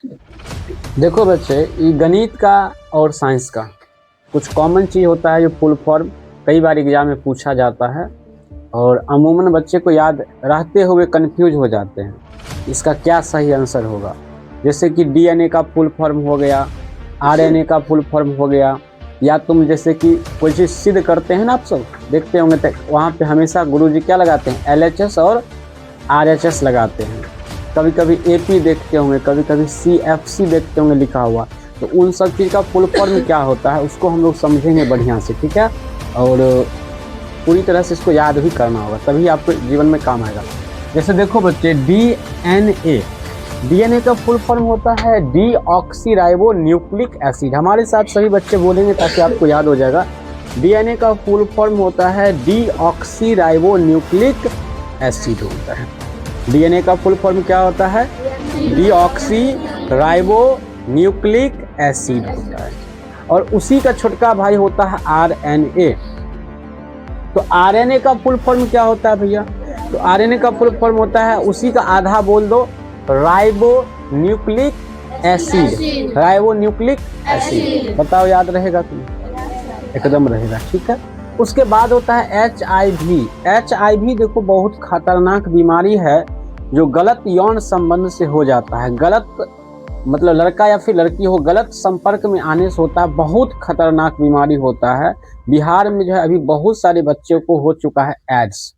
देखो बच्चे, ये गणित का और साइंस का कुछ कॉमन चीज़ होता है जो फुल फॉर्म कई बार एग्जाम में पूछा जाता है और अमूमन बच्चे को याद रहते हुए कंफ्यूज हो जाते हैं इसका क्या सही आंसर होगा। जैसे कि डीएनए का फुल फॉर्म हो गया, आरएनए का फुल फॉर्म हो गया, या तुम जैसे कि कोई चीज़ सिद्ध करते हैं ना, आप सब देखते होंगे तो वहाँ पे हमेशा गुरुजी क्या लगाते हैं, एलएचएस और आरएचएस लगाते हैं। कभी कभी एपी देखते होंगे, कभी कभी सीएफसी देखते होंगे लिखा हुआ। तो उन सब चीज़ का फुल फॉर्म क्या होता है उसको हम लोग समझेंगे बढ़िया से, ठीक है। और पूरी तरह से इसको याद भी करना होगा, तभी आपको जीवन में काम आएगा। जैसे देखो बच्चे, डीएनए, डीएनए का फुल फॉर्म होता है डीऑक्सीराइबो न्यूक्लिक एसिड। हमारे साथ सभी बच्चे बोलेंगे ताकि आपको याद हो जाएगा। डीएनए का फुल फॉर्म होता है डीऑक्सीराइबो न्यूक्लिक एसिड होता है। डीएनए का फुल फॉर्म क्या होता है, डीऑक्सीराइबो न्यूक्लिक एसिड होता है। और उसी का छोटका भाई होता है आरएनए। तो आरएनए का फुल फॉर्म क्या होता है भैया, तो आरएनए का फुल फॉर्म होता है, उसी का आधा बोल दो, ribo nucleic acid. Ribo nucleic acid, बताओ याद रहेगा तुम्हें? एकदम रहेगा, ठीक है। उसके बाद होता है HIV। HIV देखो बहुत खतरनाक बीमारी है जो गलत यौन संबंध से हो जाता है। गलत मतलब लड़का या फिर लड़की हो, गलत संपर्क में आने से होता है। बहुत खतरनाक बीमारी होता है। बिहार में जो है अभी बहुत सारे बच्चों को हो चुका है एड्स,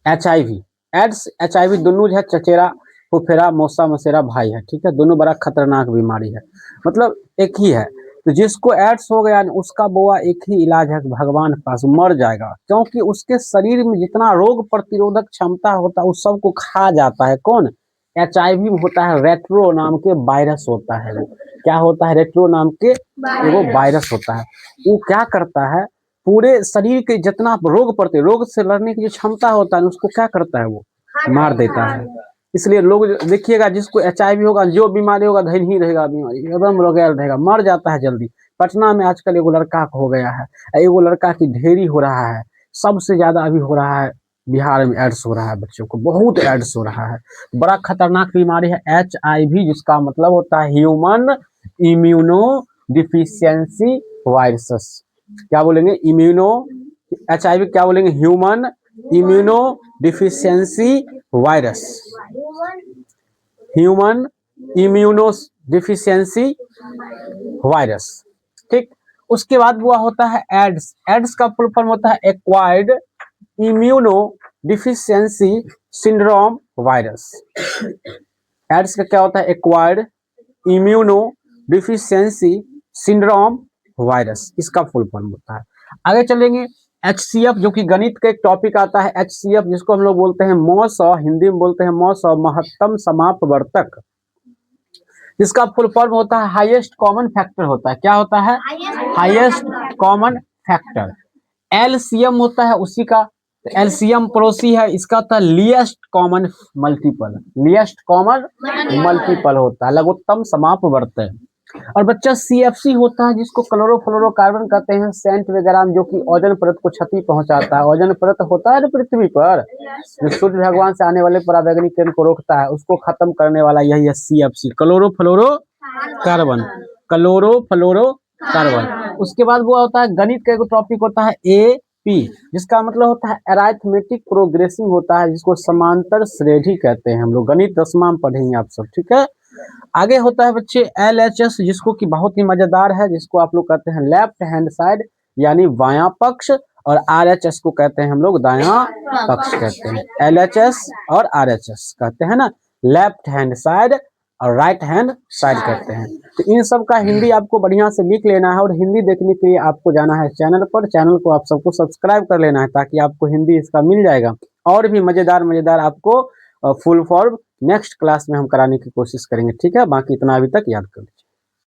HIV। एड्स HIV दोनों जो है चचेरा फुफेरा मौसा मसेरा भाई है, ठीक है। दोनों बड़ा खतरनाक बीमारी है, मतलब एक ही है। तो जिसको एड्स हो गया उसका बुआ एक ही इलाज है, भगवान के पास मर जाएगा, क्योंकि उसके शरीर में जितना रोग प्रतिरोधक क्षमता होता है उस सबको खा जाता है। कौन? HIV में होता है रेट्रो नाम के वायरस होता है। वो क्या होता है, रेट्रो नाम के वो वायरस होता है। वो क्या करता है, पूरे शरीर के जितना रोग से लड़ने की जो क्षमता होता है उसको क्या करता है, वो मार देता है। इसलिए लोग देखिएगा, जिसको HIV होगा, जो बीमारी होगा धैर्य ही रहेगा, बीमारी एकदम रोगैल रहेगा, मर जाता है जल्दी। पटना में आजकल एगो लड़का हो गया है, एगो लड़का की ढेरी हो रहा है। सबसे ज्यादा अभी हो रहा है बिहार में, एड्स हो रहा है, बच्चों को बहुत एड्स हो रहा है। बड़ा खतरनाक बीमारी है HIV, जिसका मतलब होता है ह्यूमन इम्यूनो डिफिशियंसी वायरस। क्या बोलेंगे, इम्यूनो, HIV क्या बोलेंगे, human immuno deficiency virus, human immuno deficiency virus, ठीक। उसके बाद वो होता है एड्स। एड्स का फुल फॉर्म होता है acquired immuno deficiency syndrome virus. AIDS का क्या होता है, acquired immuno deficiency syndrome virus, इसका फुल फॉर्म होता है। आगे चलेंगे, HCF जो कि गणित का एक टॉपिक आता है। HCF जिसको हम लोग बोलते हैं मौसौ, हिंदी में बोलते हैं मौसौ, महत्तम समापवर्तक, जिसका फुल फॉर्म होता है हाईएस्ट कॉमन फैक्टर होता है। क्या होता है, हाईएस्ट कॉमन फैक्टर। LCM होता है उसी का, LCM पड़ोसी है, इसका होता है least common multiple. Least common multiple होता है, लघुत्तम समापवर्तक। और बच्चा CFC होता है, जिसको क्लोरोफ्लोरोकार्बन कहते हैं, सेंट वगैरह, जो कि ओजोन परत को क्षति पहुंचाता है। ओजोन परत होता है ना पृथ्वी पर, जो सूर्य भगवान से आने वाले पराबैंगनी किरण को रोकता है, उसको खत्म करने वाला यही है CFC, क्लोरोफ्लोरोकार्बन, क्लोरोफ्लोरोकार्बन। उसके बाद वो होता है गणित का एक टॉपिक होता है AP, जिसका मतलब होता है अराइथमेटिक प्रोग्रेसिंग होता है, जिसको समांतर श्रेणी कहते हैं। हम लोग गणित 10वां में पढ़ेंगे आप सब, ठीक है। आगे होता है बच्चे LHS, जिसको कि बहुत ही मजेदार है, जिसको आप लोग कहते हैं लेफ्ट हैंड साइड यानी बायां पक्ष, और RHS को कहते हैं हम लोग दायां पक्ष कहते हैं। LHS और RHS कहते हैं ना, लेफ्ट हैंड साइड और राइट हैंड साइड कहते हैं। तो इन सब का हिंदी आपको बढ़िया से लिख लेना है, और हिंदी देखने के लिए आपको जाना है चैनल पर। चैनल को आप सबको सब्सक्राइब कर लेना है, ताकि आपको हिंदी इसका मिल जाएगा। और भी मजेदार मजेदार आपको फुल फॉर्म नेक्स्ट क्लास में हम कराने की कोशिश करेंगे, ठीक है। बाकी इतना अभी तक याद कर